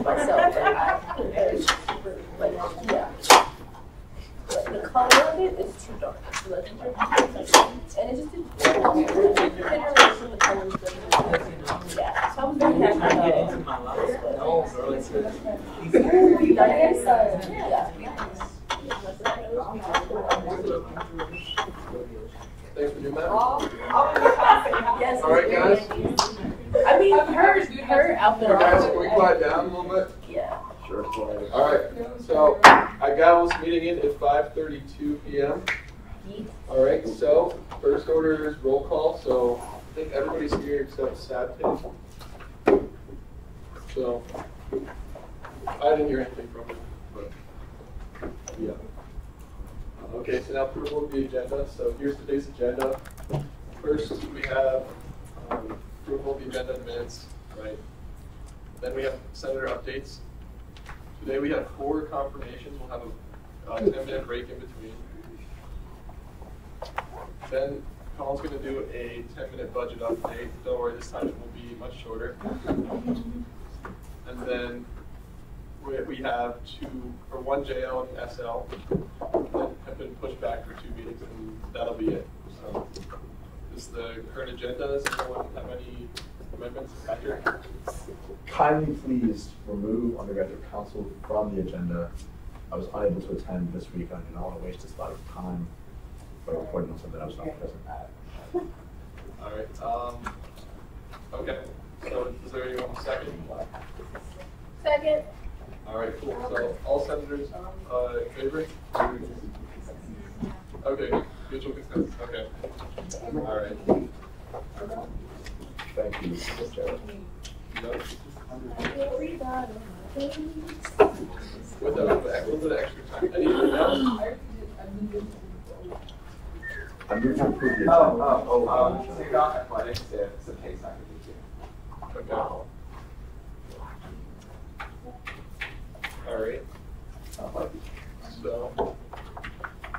myself. But yeah. But the color of it is too dark. And it just didn't feel the colors. Yeah. So I was very happy about it. Thanks for doing that. Yes. All right, guys. I mean, her outfit. Guys, can we quiet down a little bit? Yeah. Sure. All right. So I got this meeting in at 5:32 p.m. All right. So first order is roll call. So I think everybody's here except Sabtin. So I didn't hear anything from him, but yeah. Okay, so now approval of the agenda. So here's today's agenda. First, we have approval of the agenda in minutes, right? Then we have senator updates. Today we have 4 confirmations. We'll have a 10-minute break in between. Then Colin's going to do a 10-minute budget update. Don't worry, this time it will be much shorter. And then we have 1 JL and SL that have been pushed back for 2 meetings, and that'll be it. So this is the current agenda. Does anyone have any amendments? Patrick? Kindly please remove undergraduate council from the agenda. I was unable to attend this week, and I do not want to waste this lot of time by reporting on something I was not present at. All right. Okay. So is there anyone second? Second. All right, cool. So all senators in favor? Okay, mutual consensus. Okay. All right. Thank you, Mr. Chair. With a little bit of extra time. Anything else? I move to approve the agenda. So you're not athletics, it's a case I could do. Okay. All right. So,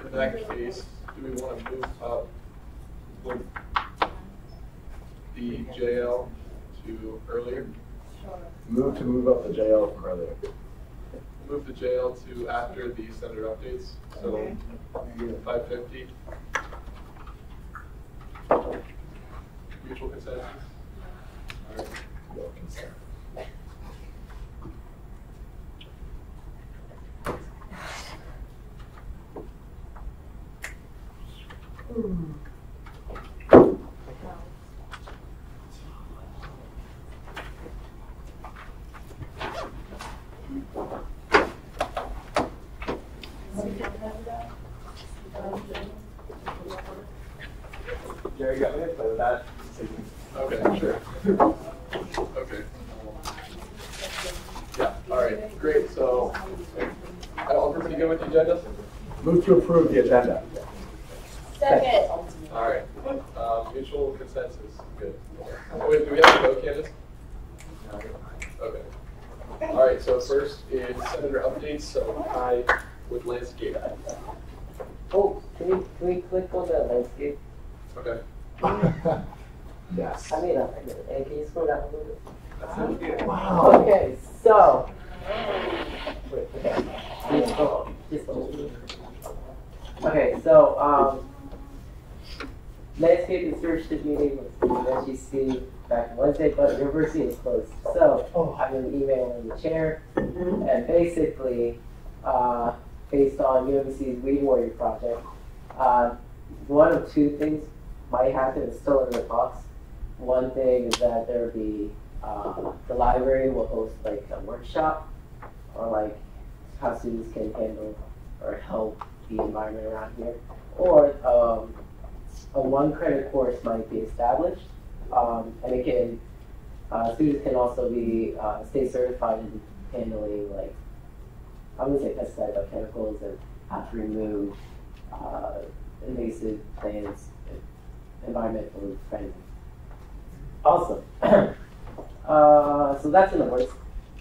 in that case, do we want to move up the JL to earlier? Move up the JL from earlier. Move the JL to after the senator updates. So, 5:50. Mutual consensus. All right. No consent. Jerry got me to play with that. Okay, sure. Okay. Yeah, all right, great. So, everybody good with the agenda? Move to approve the agenda. Second. All right. Mutual consensus. Good. Oh, wait, do we have a vote, Candace? Okay. All right, so first is senator updates. So, I with landscape. Oh, can we click on the landscape? Okay. Yes. I mean, and can you scroll down a little bit? That's good. Wow. Okay, so. Wait, okay. Just hold. Okay, so landscape and stewardship meeting was the SGC back on Wednesday, but the university is closed. So I've been emailing the chair, and basically, based on UMBC's Weed Warrior project, one of 2 things might happen. It's still in the talks. One thing is that there will be the library will host like a workshop or like how students can handle or help the environment around here, or a 1-credit course might be established, and it can students can also be stay certified in handling like I would say pesticides, but chemicals, and how to remove invasive plants, environmentally friendly. Awesome. So that's in the works.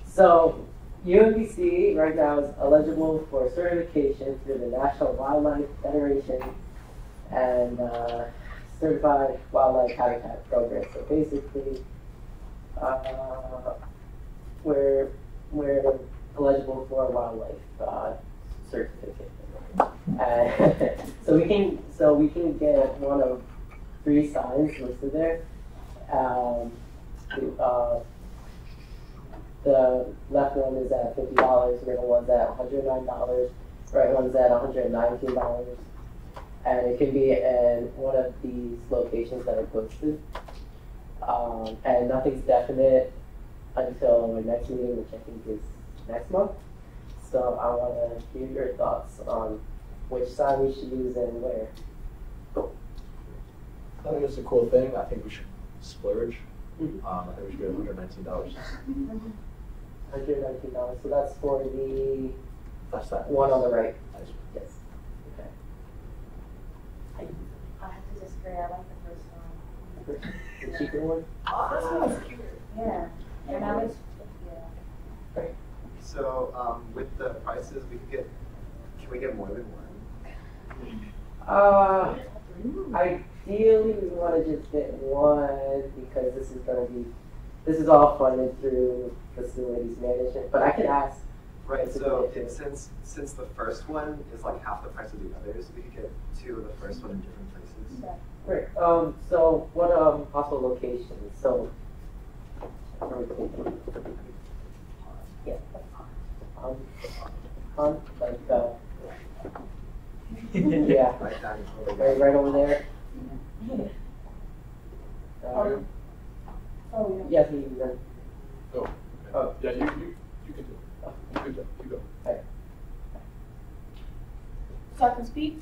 So UMBC right now is eligible for certification through the National Wildlife Federation and Certified Wildlife Habitat Program. So basically, where for a wildlife certificate. So we can get one of 3 signs listed there. The left one is at $50, the middle one's at $109, right one's at $119. And it can be in one of these locations that are posted. And nothing's definite until our next meeting, which I think is next month. So I want to hear your thoughts on which sign we should use and where. I think it's a cool thing. I think we should splurge. Mm-hmm. I think we should get $119. $119. So that's for the That's that one on the right. Nice. Yes. Okay. I have to disagree. I like the first one. The cheaper one? First one was cute. Yeah. And I was, yeah. Right. So, with the prices, can we get more than one? Ideally, we want to just get one because this is all funded through facilities management. But I can ask. Right. So since the first one is like half the price of the others, we could get 2 of the first one in different places. Right. So what possible locations? So. Yeah. Like yeah. Right down Right over there. Oh, yeah. Yes, you can. Oh, Oh. yeah, you can do it. You go. So I can speak?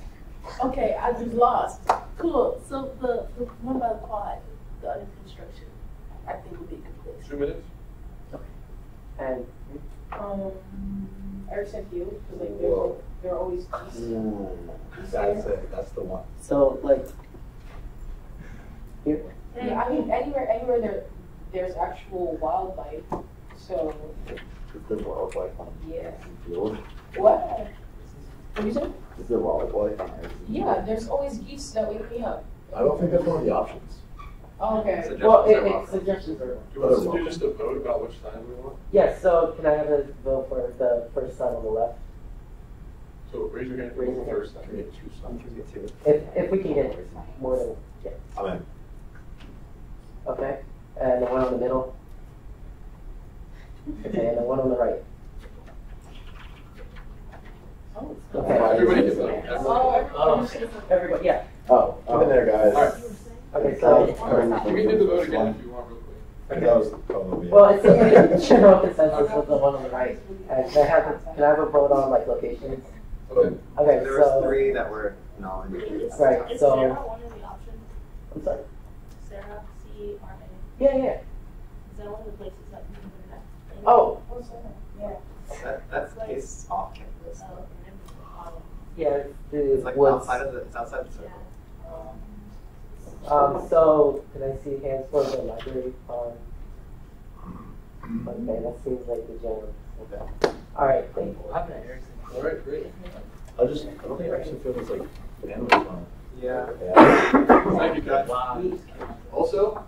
Okay, I just lost. Cool. So the one by the quad, the under construction, I think would be a good place. 2 minutes? And Erickson Field, because like Whoa. there are always geese. That's it. That's the one. so like here. Yeah, I mean anywhere there's actual wildlife. So Is there wildlife on yeah. the field? What? What you said? Is there wildlife on Erickson? Yeah, there's always geese that wake me up. I don't think that's one of the options. Oh, okay. Suggestions Well, are welcome. suggestions are. Do you want us to do just a vote about which sign we want? Yes. So can I have a vote for the first sign on the left? So raise your hand for Raise the your hand. first Can sign. we get 2 signs? Can we get 2? If we can get more than I'm in. okay, and the one on the middle. Okay, and the one on the right. Oh, Okay. Everybody can vote. Oh, Everybody, yeah. Oh, I'm in there, guys. All right. Okay, so. You can do the vote again if you want real quick. I think that was probably. Well, it's a general consensus with the one on the right. And can I have a vote on like locations? Okay. Okay, There was so. 3 that were nominated. Right, Is so. Sarah one of the options? I'm sorry. Sarah, C-R-A. Yeah. Is that one of the places that you can put it at? Oh, yeah. That's case off campus. Oh, okay. yeah, It's the like woods. it's outside the circle. So can I see hands for the library on? Okay, that seems like the general. Okay. All right, thank you. All right, great. I don't think Erickson Field is like animals on. Yeah. Thank you, guys. Also,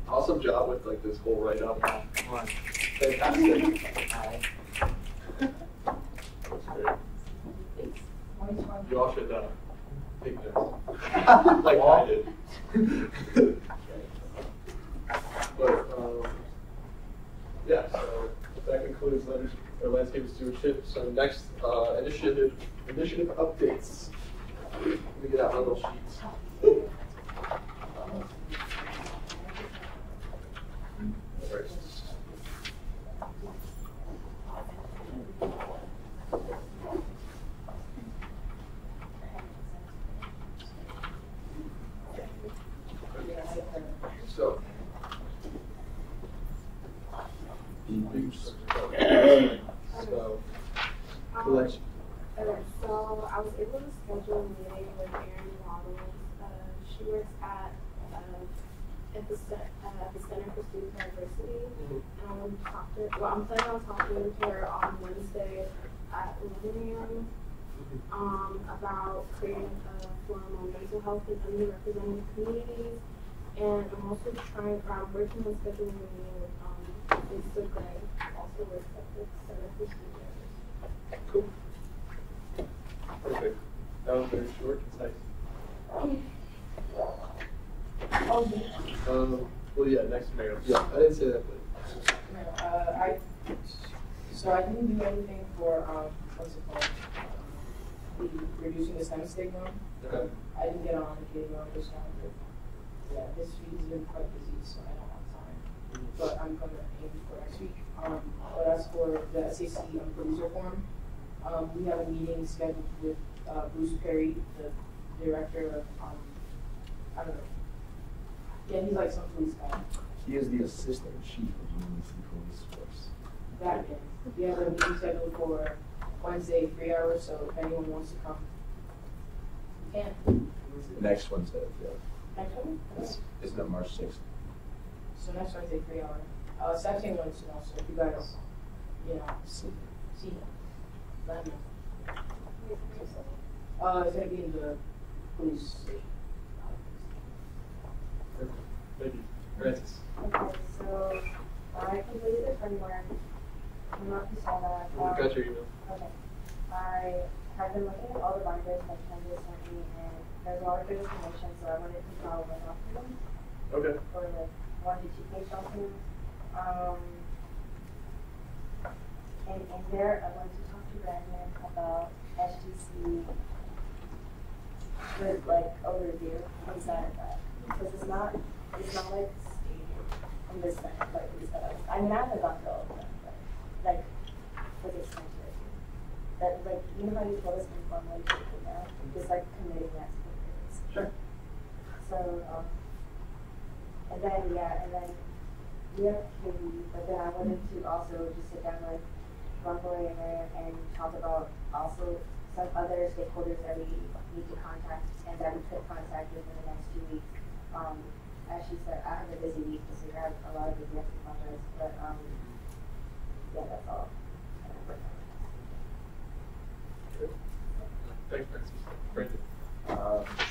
awesome job with like this whole write-up. Fantastic. That's great. You all should take notes. Like I did. But, yeah, so that concludes landscape stewardship. So next, initiative updates. Let me get out my little sheets. All right. So, So I was able to schedule a meeting with Erin Waddles. She works at the Center for Student Diversity, and I want to talk to her. Well, I'm planning on talking with her on Wednesday at 11 a.m. About creating a forum on mental health in underrepresented communities, and I'm also working on scheduling a meeting with Lisa Gray, also works at the Center for very short, concise. Oh, Well, yeah, next mayor. Yeah, I didn't say that, but. So I didn't do anything for, what's it called? The reducing the STEM stigma. Okay. I didn't get on the K-12 this time, but yeah, this week has been quite busy, so I don't have time. But I'm gonna aim for next week. But as for the SAC police reform, we have a meeting scheduled with, Bruce Perry, the director of, I don't know. Yeah, he's like some police guy. He is the assistant chief of UNC Police Force. That is. We have a meeting scheduled for Wednesday, 3 hours, so if anyone wants to come, you can. Next Wednesday, yeah. Next one? Isn't it March 6th? So next Wednesday, 3 hours. Saturday wants to know, so if you guys, you know, see him, let me know. It's gonna be in the police station. Thank you. Francis. Okay, so I completed the framework. I'm not too sad that. We've got your email. Okay. I have been looking at all the binders that Candace sent me, and there's a lot of good information, so I wanted to follow one off of them. Okay. For like 1 to 2 page documents. And in there, I want to talk to Brandon about SGC with like overview inside of that. Because it's not like stated in this thing, like we said. I mean, I haven't gone through all of them, but like with extension. That like, you know how you told us informally to do that? It's like committing that to the purpose. Sure. So, and then we have Katie, but then I wanted to also just sit down with Rockaway and Miriam and talk about also some other stakeholders that we need to contact and that we could contact within the next 2 weeks. As she said, I have a busy week this week. I have a lot of busy projects, but yeah, that's all. Good. Thanks, Francis. Brandon.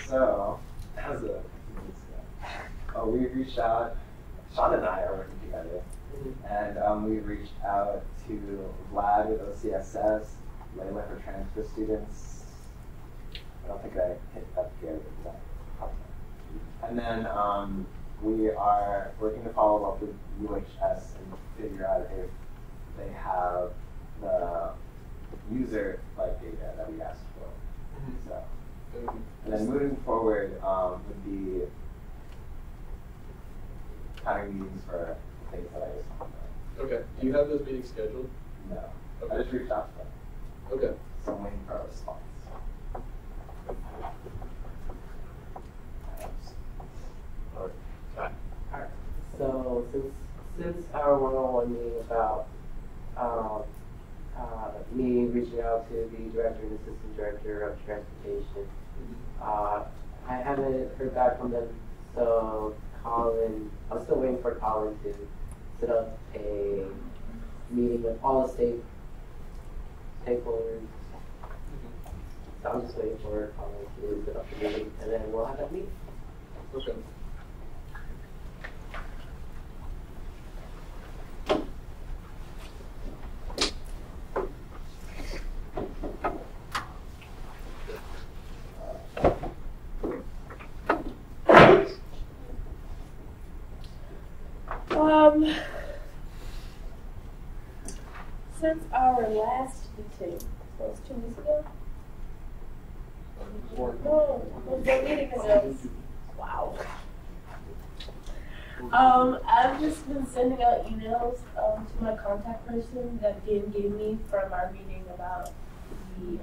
So, as a, we reached out, Sean and I are working together, and we reached out to Vlad with OCSS, Layla for transfer students. I don't think I hit that good. And then we are working to follow up with UHS and figure out if they have the user like data that we asked for. So, and then moving forward would be having meetings for things that I just talked about. Okay. Do you have those meetings scheduled? No, Okay. I just reached out to them. Okay. So I'm waiting for a response. Alright, so since our one-on-one meeting about me reaching out to the director and assistant director of transportation, I haven't heard back from them, so I'm still waiting for Colin to set up a meeting with all the stakeholders. So I'm just waiting for Colin to set up the meeting, and then we'll have that meeting. Okay. Since our last meeting, so it's 2 weeks ago? No, it was a meeting ago. Wow. I've just been sending out emails to my contact person that Dan gave me from our meeting about the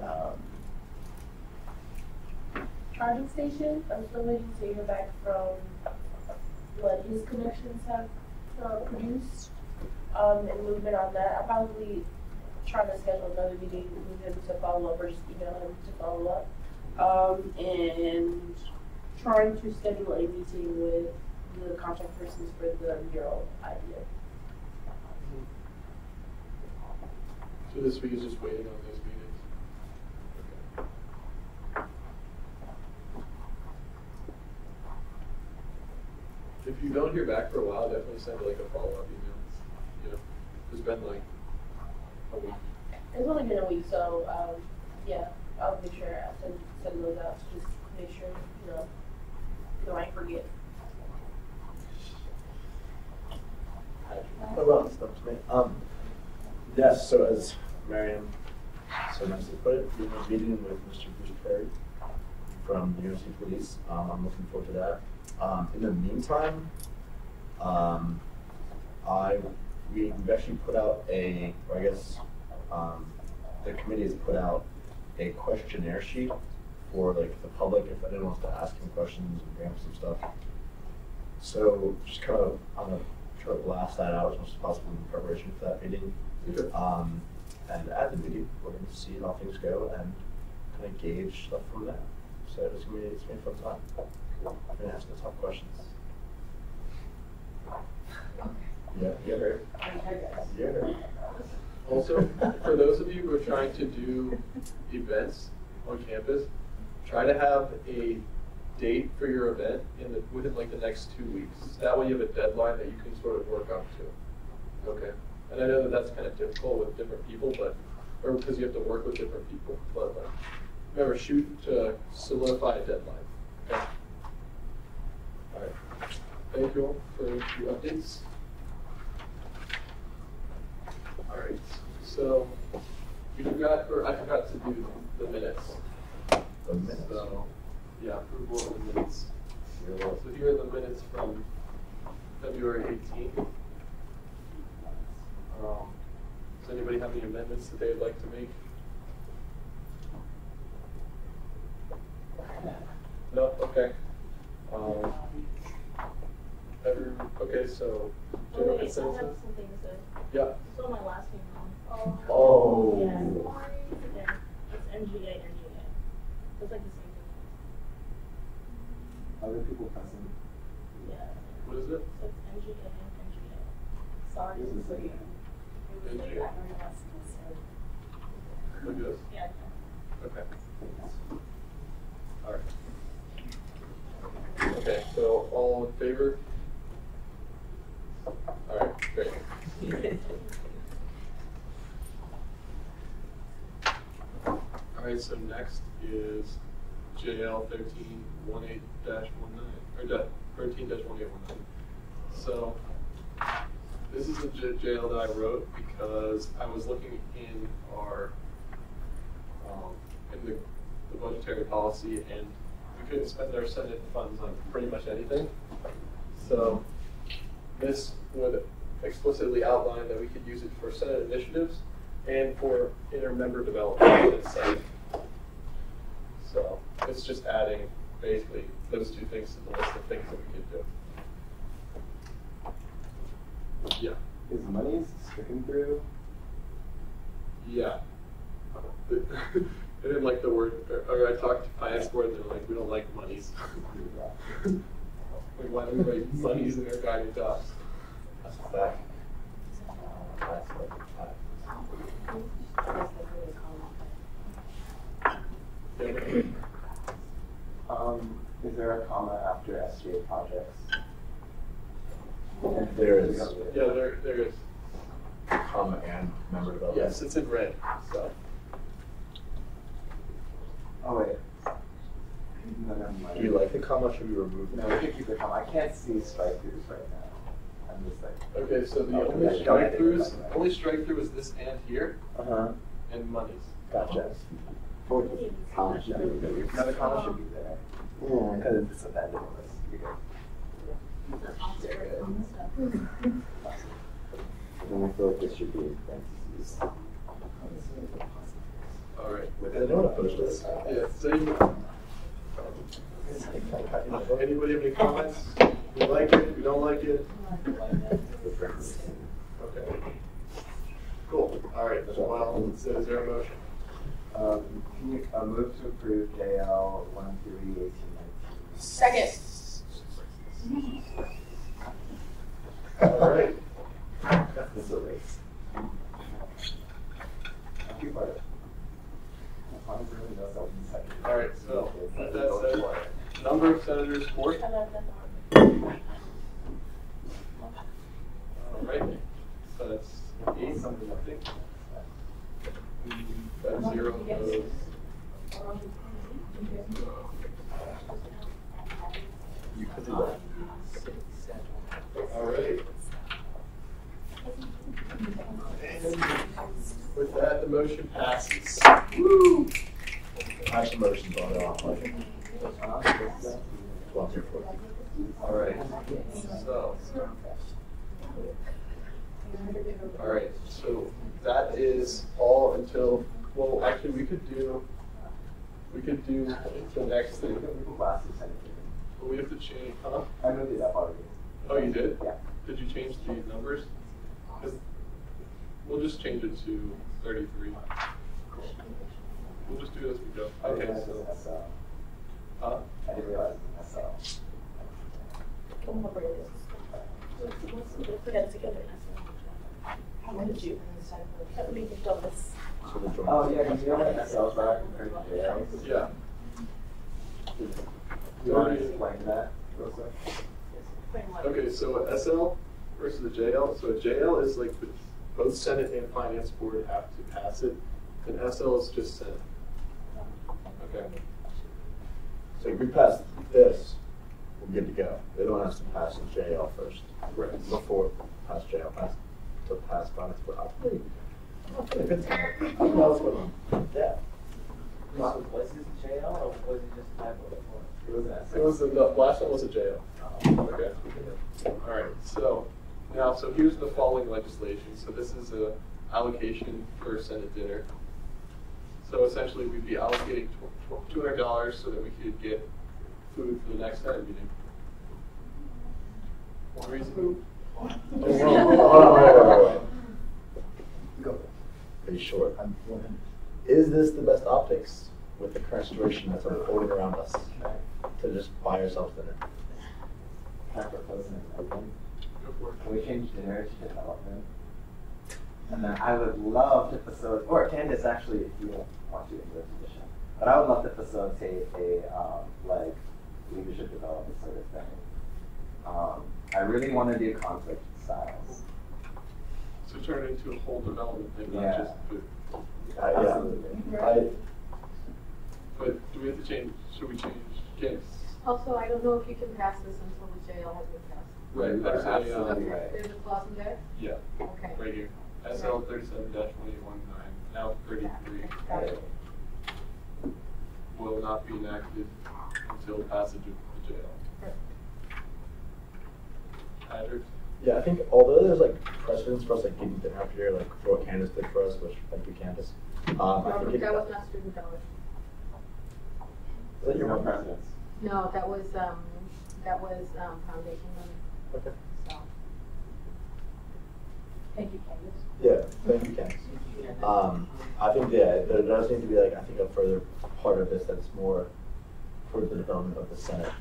charging station. I'm still waiting to hear back from what his connections have produced and movement on that. I'll probably try to schedule another meeting with him to follow up or just email him to follow up. And trying to schedule a meeting with the contact persons for the mural idea. So this week is just waiting on those meetings. Okay. If you don't hear back for a while, definitely send like a follow-up email. You know, it's been like a week. It's only been a week, so yeah. I'll make sure I send those out to just make sure, you know, so I forget. Oh, well, it's up to me. Yes, so as Mariam so nicely put it, we have a meeting with Mr. Bruce Perry from the University Police. I'm looking forward to that. In the meantime, we've actually put out the committee has put out a questionnaire sheet for like the public if anyone wants to ask him questions and bring up some stuff. So just kind of, I'm gonna try to blast that out as much as possible in preparation for that meeting. Okay. And at the meeting, we're going to see how things go and kind of gauge stuff from there. So it's gonna be a fun time. I'm gonna ask the tough questions. Yeah, yeah. Also, for those of you who are trying to do events on campus, try to have a date for your event within like the next 2 weeks. That way you have a deadline that you can sort of work up to. Okay. And I know that that's kind of difficult with different people, or because you have to work with different people. But remember, shoot to solidify a deadline. Okay. All right. Thank you all for the updates. All right. So I forgot to do the minutes. The minutes. So yeah, approval of the minutes. So here are the minutes from February 18th. Does anybody have any amendments that they'd like to make? No? Okay. Okay, so general I have consensus? something to say. Yeah. So my last name wrong. Oh. Yeah, sorry. Yeah, it's NGA. It's like the same thing. Other people present. Yeah. What is it? So it's NGA. Sorry. This is like, NGA. Look at this. Yeah. Okay. All right. Okay, so all in favor? All right, great. All right, so next is JL 1318-19, or 13-1819. So this is a JL that I wrote because I was looking in our in the budgetary policy, and we couldn't spend our Senate funds on pretty much anything. So this would explicitly outline that we could use it for Senate initiatives and for inter-member development within Senate. So it's just adding basically those two things to the list of things that we could do. Yeah. is money stricken through? Yeah. I didn't like the word, or I talked to finance board and they're like, we don't like monies. Like, why do we write monies in our guiding docs? That's a fact. Is there a comma after SGA projects? There is. Yeah, there is. Comma and member development. Yes, it's in red, so. Oh wait. No, never mind. Do you like the comma? Should we remove No, it? we can keep the comma. I can't see strike-throughs right now. I'm just like. Okay, so the Oh, only okay. strike-through is this and here, and monies. Gotcha. Comma should be there. No, the comma should be there. Yeah, because it's abandoned. And I feel like this should be in parentheses. All right. I don't want to push this. Yeah, so anybody have any comments? We like it, we don't like it? Okay. Cool, all right, well, so is there a motion? Can you move to approve JL 1-18-19? Second. All right. This is a race. Keep part. All right, so with that said, number of senators for? All right, so that's 8, something I think. That's 0 opposed, You could do that. All right. And with that, the motion passes. Woo! I have some motions on it off, like 12 through 14. All right. So. All right. So that is all until. Well, actually, we could do the next thing. Last Senate meeting. But we have to change. Huh? I moved it up already. Oh, you did? Yeah. Did you change the numbers? 'Cause we'll just change it to 33. We'll just do it as we go. I Okay. didn't realize it So. was SL. Huh? I didn't realize it was SL. Come over here. Let's put that together. How did you? I believe you've done this. So the joint. Oh, yeah, because you know what SLs are compared to JLs? Yeah. Do you want to explain that real quick? Okay, so a SL versus a JL. So a JL is like both Senate and Finance Board have to pass it, and SL is just Senate. Okay. So if we pass this, we're good to go. They don't have to pass the JL first. Right. Before pass JL, to pass finance board. I'm feeling good tonight. I don't know what's going on. Yeah. Was this a JL or was it just a typo before? It was an SL. It was the last one was a JL. Okay. All right. So now, so here's the following legislation. So this is a allocation for Senate dinner. So essentially, we'd be allocating $200 so that we could get food for the next Senate meeting. One reason. Wait. Go. Are you sure? Is this the best optics with the current situation that's unfolding around us to just buy ourselves dinner? Can I propose an amendment? Go for it. Can we change dinner to development? And then I would love to facilitate, or Candace actually, if you want to in your position, but I would love to facilitate a like leadership development sort of thing. I really want to do conflict styles. So turn it into a whole development thing, not Yeah. just food. Yeah. But do we have to change? Should we change? Yes. Also, I don't know if you can pass this until the JL has been passed. Right. You are There's a, absolutely right. There's a clause in there? yeah. Okay. Right here. SL 37-2819, now 33, Got it. will not be enacted until passage of the jail. Patrick? Yeah, I think although there's like precedence for us like getting dinner up here, like for what Candace did for us, which thank you, Candace. I think That was not student dollars. Is that your No one? presidents. No, that was foundation money, Okay. so. Thank you, Candace. Yeah, thank you, Candace. I think there does need to be like I think a further part of this that's more for the development of the Senate,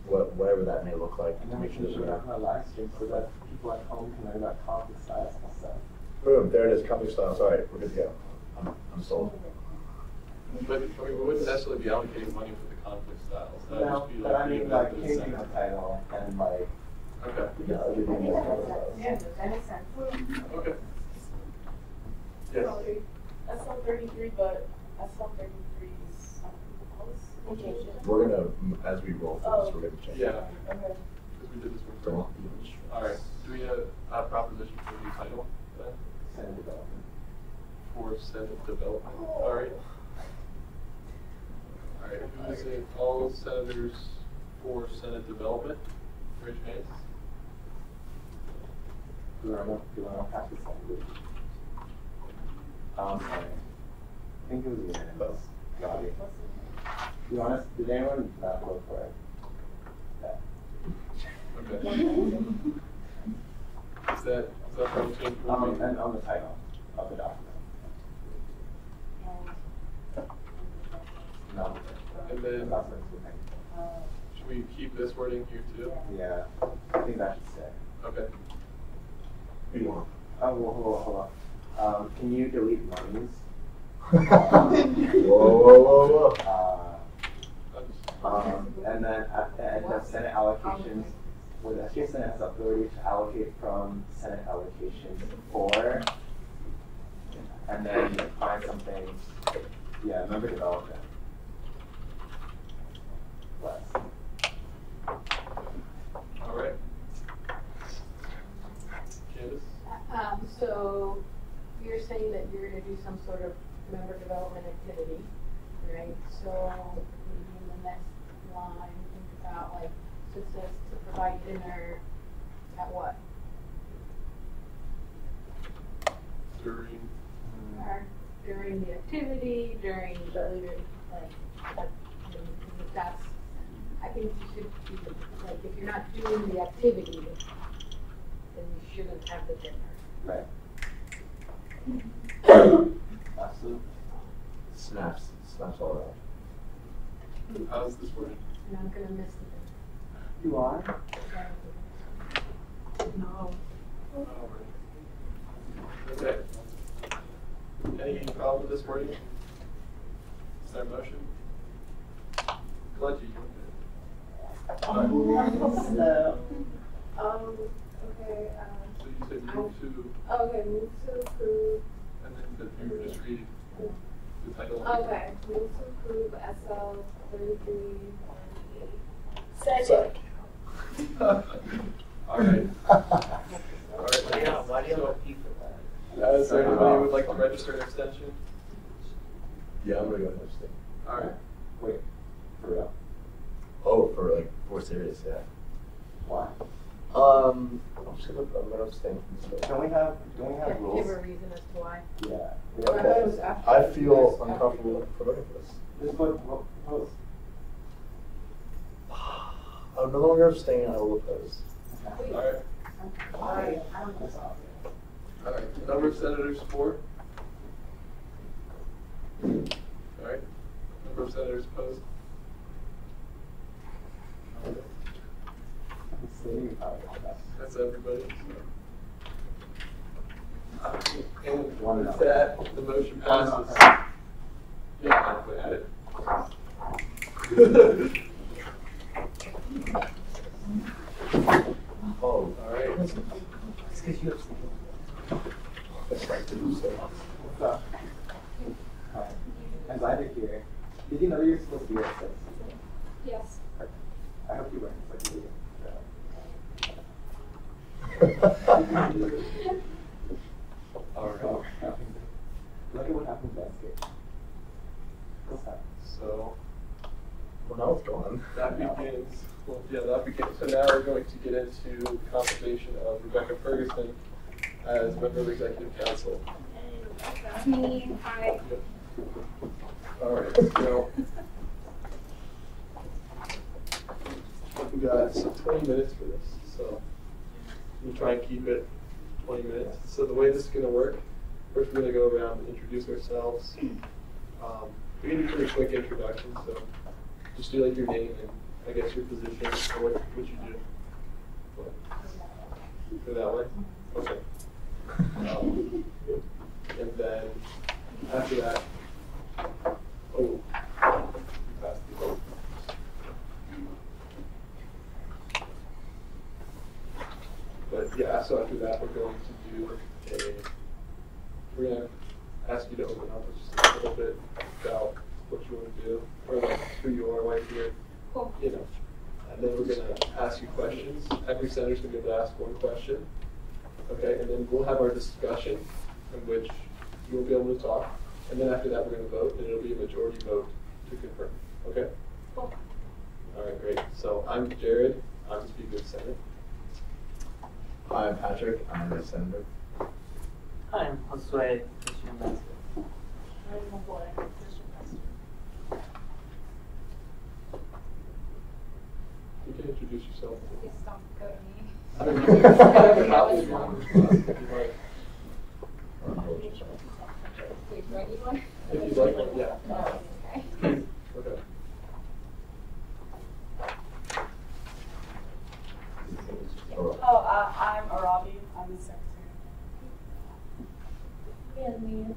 whatever that may look like. And To then we make can sure show it that on our live stream so that people at home can learn about conflict styles and stuff. boom, there it is, company styles. All right, we're good to go. I'm sold. But I mean, we wouldn't necessarily be allocating money for the conflict styles. That'd No, just be but I being mean done like for the changing Senate. the title and like. Okay. Yeah, I'll give you more company styles. Yeah, that makes sense. Okay. Yes. SL 33, but SL 33 is we changed it. We're gonna, as we roll through this, we're gonna change. Yeah. it. Okay. Because we did this Don't one. be All right. Do we have a proposition for the new title then? Senate development. For Senate development. All right. All right. Who is it? All senators for Senate development? Raise your hands. Do you want to pass this on? Sorry. I think it was unanimous. Got it. You want us, did anyone not vote for it? Yeah. Okay. Is that the only change we're making? And on the title of the document. No. And then- That's what it's Should we keep this wording here too? Yeah, I think that should stay. Okay. Whoa, Oh, hold on. Can you delete monies? whoa. And then at the end of Senate allocations, where the SGA Senate has authority to allocate from Senate allocations for, and then find something, yeah, member development. saying that you're gonna do some sort of member development activity, right? So maybe in the next line, think about like, so it says to provide dinner at what? During the activity, during the leader, like, that's, I think you should be, like, if you're not doing the activity, then you shouldn't have the dinner. Right. Absolutely. Snaps all around. How's this working? And I'm gonna miss the You are? dinner. No. Okay. Any problem with this wording? Is there a motion? Glad you So, okay, So you said move to, okay, move to approve, and then you were just reading the title. okay, move to approve SL 3318. Second. All right. All right. Why do you So, have a P for that? is there anybody who would like to register an extension? Yeah, I'm gonna go ahead and stay. All right. Wait, for real? Oh, for serious, yeah. Why? I'm gonna abstain from this. Don't we have Give rules? a reason as to why. Yeah. We I thought it have was after. I feel uncomfortable for voting for this. Just what post? I'm no longer abstaining, I will oppose. All right. Why? I don't know. All right. Number of senators for? All right. Number of senators opposed? Okay. That's everybody. And One with no. that, the motion passes. Yeah, I'll put at it. Oh, All right. It's because you have that's right to do so. What's up? Hi. I'm glad you're here. Did you know you're supposed to be at 6? Yes. Perfect. I hope you weren't like you. All right. Oh, look at what happened to SGA. What's that? So Well, now it's gone. that begins. Well, yeah, that begins. So now we're going to get into the compensation of Rebecca Ferguson as member of Executive Council. That's me, hi. All right. So we got 20 minutes for this. So we'll try and keep it 20 minutes. So the way this is going to work, first we're going to go around and introduce ourselves. We're going to do pretty quick introduction, so just do like your name and I guess your position or what you do. Go that way? Okay. And then after that, oh, passed the vote. But yeah, so after that, we're going to ask you to open up just a little bit about what you want to do, or like who you are, why you're here, Cool. you know. And then we're going to ask you questions. Every senator's going to be able to ask one question. Okay, and then we'll have our discussion in which you will be able to talk. And then after that, we're going to vote, and it'll be a majority vote to confirm. Okay? Cool. All right, great. So I'm Jared. I'm the Speaker of the Senate. Hi, I'm Patrick, I'm a senator. Hi, I'm Josue Christian Master. I'm a boy, Christian Master. You can introduce yourself. Please don't go to me. I don't know. Wait, do I need one? If you'd like one, yeah. Okay. Okay. Oh, I'm Arabi. I'm the secretary. And me.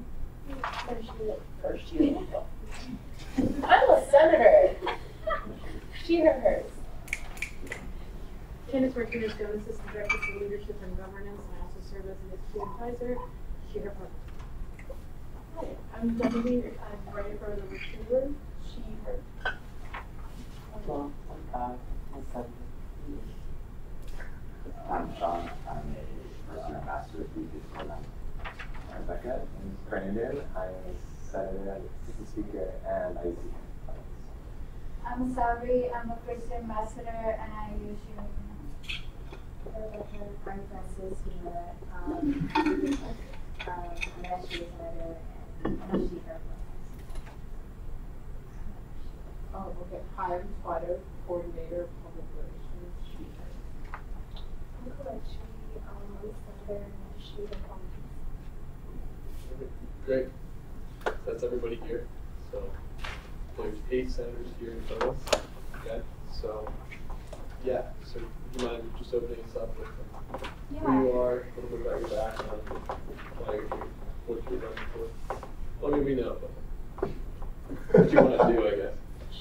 First you. I'm a senator. She, her, hers. Candace Martinez Jones, Assistant Director for Leadership and Governance, and I also serve as an SGA advisor. She, her, her. Hi, I'm Debbie. I'm writing for the retriever. She, her. Hello, I'm Senator. I'm Sean. I'm a first year master's of leadership program. Rebecca America. My name is Brandon. I'm a senator, assistant speaker, and IC. I'm Sabri. I'm a first ambassador, and I usually. I'm Francis. I'm an SGA Senator and I'm Speaker. Oh, okay. Hi, I'm Spider, Coordinator of Public Relations. I'm Kalechi. I'm a senator and she's a Great. That's everybody here. So there's 8 senators here in front of us. Okay. So yeah. So would you mind just opening us up with who you are, a little bit about your background, why you're here, what you're running for? Well, I mean, we know, but what you want to do, I guess.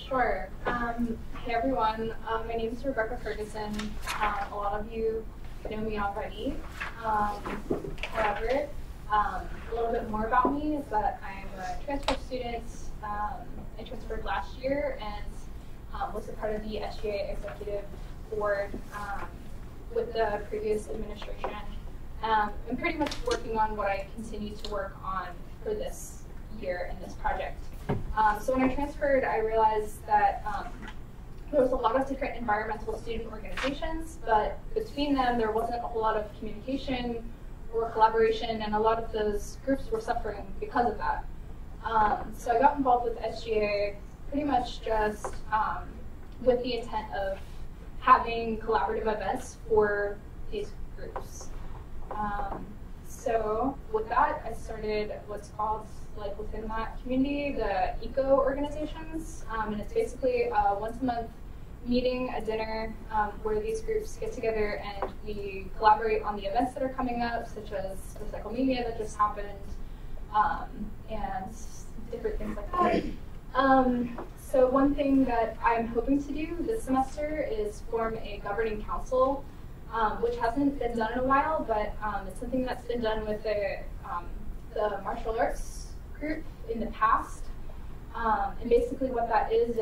Sure. Hey everyone, my name is Rebecca Ferguson. A lot of you know me already. However, a little bit more about me is that I'm a transfer student. I transferred last year and was a part of the SGA Executive Board with the previous administration. I'm pretty much working on what I continue to work on for this year in this project. So when I transferred, I realized that there was a lot of different environmental student organizations, but between them, there wasn't a whole lot of communication or collaboration, and a lot of those groups were suffering because of that. So I got involved with SGA pretty much just with the intent of having collaborative events for these groups. So with that, I started what's called, like within that community, the eco organizations, and it's basically a once-a-month meeting, a dinner, where these groups get together and we collaborate on the events that are coming up, such as the cyclemania that just happened, and different things like that. So one thing that I'm hoping to do this semester is form a governing council, which hasn't been done in a while, but it's something that's been done with the martial arts group in the past. And basically what that is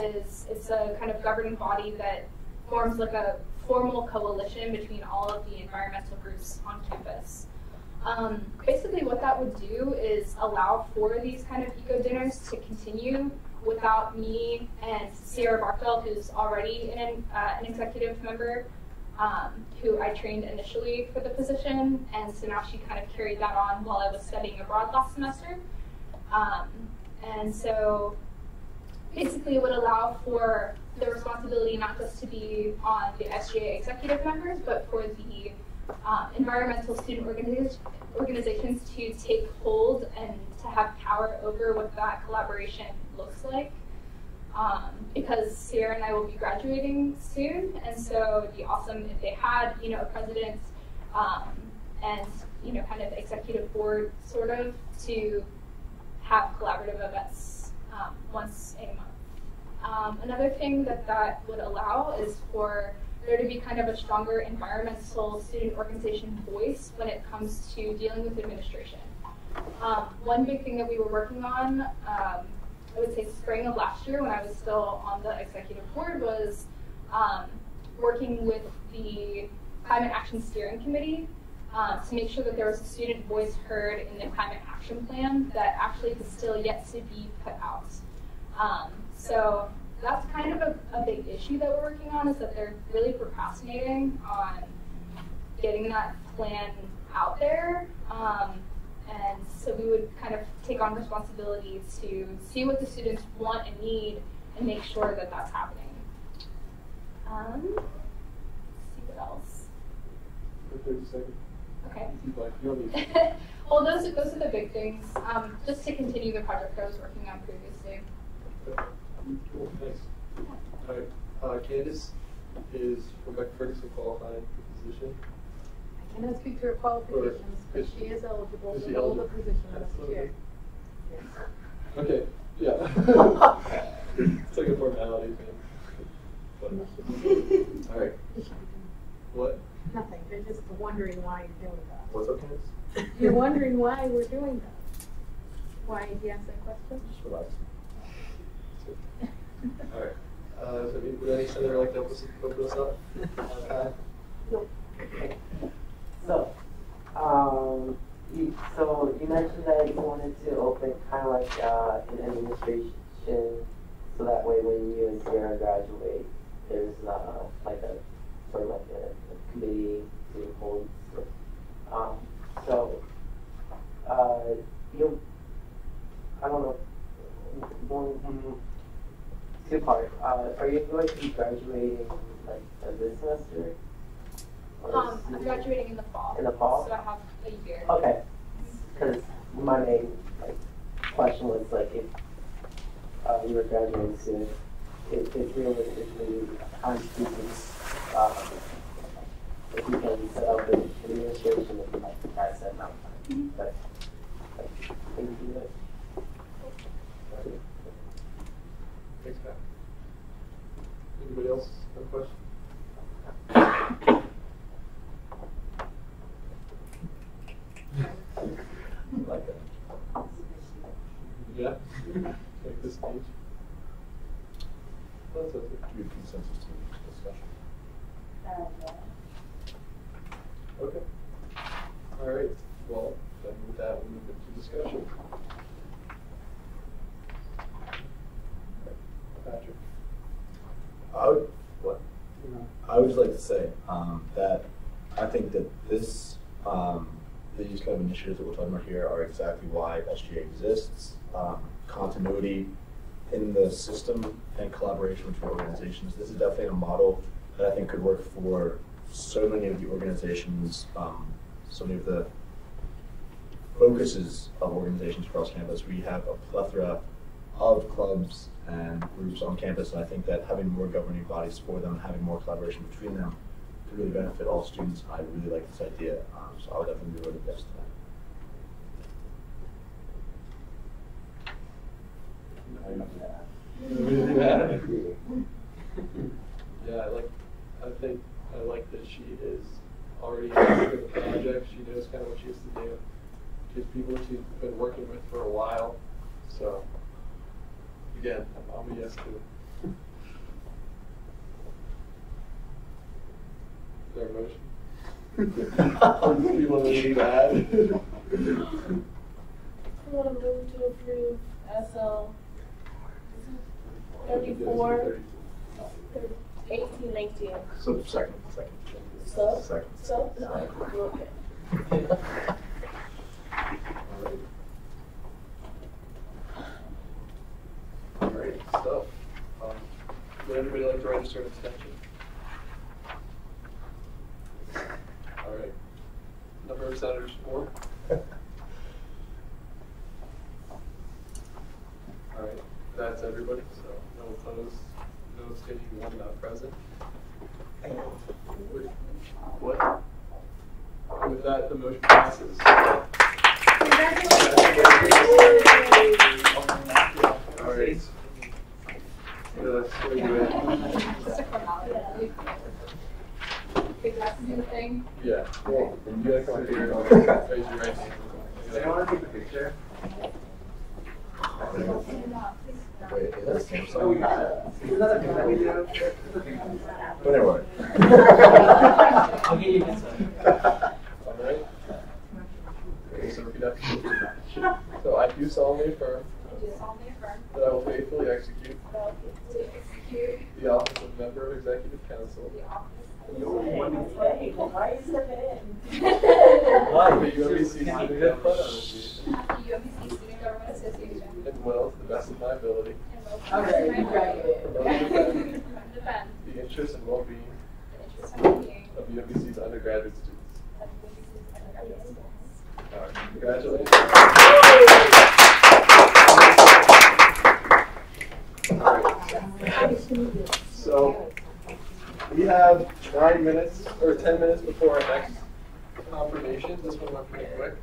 it's a kind of governing body that forms like a formal coalition between all of the environmental groups on campus. Basically what that would do is allow for these kind of eco dinners to continue without me and Sierra Barkfeld, who's already an executive member, who I trained initially for the position, and so now she kind of carried that on while I was studying abroad last semester. And so basically it would allow for the responsibility not just to be on the SGA executive members, but for the environmental student organizations to take hold and to have power over what that collaboration looks like. Because Sierra and I will be graduating soon, and so it'd be awesome if they had, a president and, kind of executive board sort of to have collaborative events once a month. Another thing that would allow is for there to be kind of a stronger environmental student organization voice when it comes to dealing with administration. One big thing that we were working on, I would say spring of last year when I was still on the executive board, was working with the Climate Action Steering Committee to make sure that there was a student voice heard in the climate action plan that actually is still yet to be put out. So that's kind of a big issue that we're working on, is that they're really procrastinating on getting that plan out there. And so we would kind of take on responsibility to see what the students want and need and make sure that that's happening. Let's see what else. 30 seconds. Okay. You'll need Well, those are the big things. Just to continue the project I was working on previously. Cool, nice. All right, Candace is Rebecca Ferguson qualified for the position? I cannot speak to her qualifications, but she is eligible to hold the position as chair. Yes. Okay, yeah. It's like a formality thing. All right. What? Nothing. They're just wondering why you're doing that. What's up, Candace? You're wondering why we're doing that. Why did you ask that question? Just relax. All right. So would any senator like to open us up? Nope. So, So you mentioned that you wanted to open kind of like an administration, so that way when you and Sarah graduate, there's like a sort of like a committee to hold. So you, I don't know, two parts. Are you going to be graduating like this semester? I'm graduating in the fall. In the fall? So I have a year. Okay. Because my main question was like if you were graduating soon, if realistically I'm speaking, if you can set up an administration with like guys set amount of time. But can you do that? Thanks, Matt. Anybody else have a question? Like that. Yeah. Take this page. That's okay. Do we have consensus to discussion? Okay. All right. Well, then with that, we'll move into discussion. Patrick. I would just like to say that I think that these kind of initiatives that we're talking about here are exactly why SGA exists. Continuity in the system and collaboration between organizations. This is definitely a model that I think could work for so many of the organizations, so many of the focuses of organizations across campus. We have a plethora of clubs and groups on campus, and I think that having more governing bodies for them, having more collaboration between them, could really benefit all students. I really like this idea, so I would definitely vote yes to that. Yeah, I think I like that she is already into the project. She knows kind of what she has to do. She has people she's been working with for a while. So, again, I'm a yes to it. Is there a motion? Or do you want to bad? I want to move to approve SL 34, 18, 19. So second. So? Second. So? Okay. All right, so, would anybody like to register an extension? All right. Number of senators, 4. All right, that's everybody, so no opposed, no abstaining, 1 not present. What? And with that, the motion passes. All right. Yeah, let's go ahead. Just a formality. Big last thing. Yeah. Well, you gotta come up here and raise your right hand. Does anyone take a picture? Wait, is that the same Oh, song? is another thing that we do? But anyway. I'll give you this one. All right. Okay, so repeat after me. So I do solemnly affirm I do solemnly affirm that I will faithfully execute to execute the office of member of executive council the office of Why is it of the UMBC Student Government Association the UMBC Student Government Association and will, to the best of my ability, and will defend defend the interests and well-being the interests and well-being of UMBC's undergraduate students. of UMBC's undergraduate students. All right, congratulations. So we have 9 minutes or 10 minutes before our next confirmation. This one went pretty quick.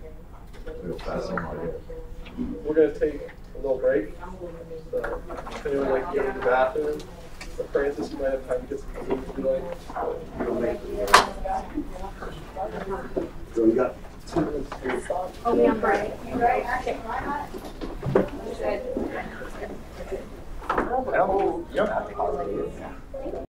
We're going to take a little break. So if anyone would like to go to the bathroom, or Francis, you might have time to get some food if you like. So we got 2 minutes. Oh, we on break. Right? Actually, why not? I don't, you don't have to call it.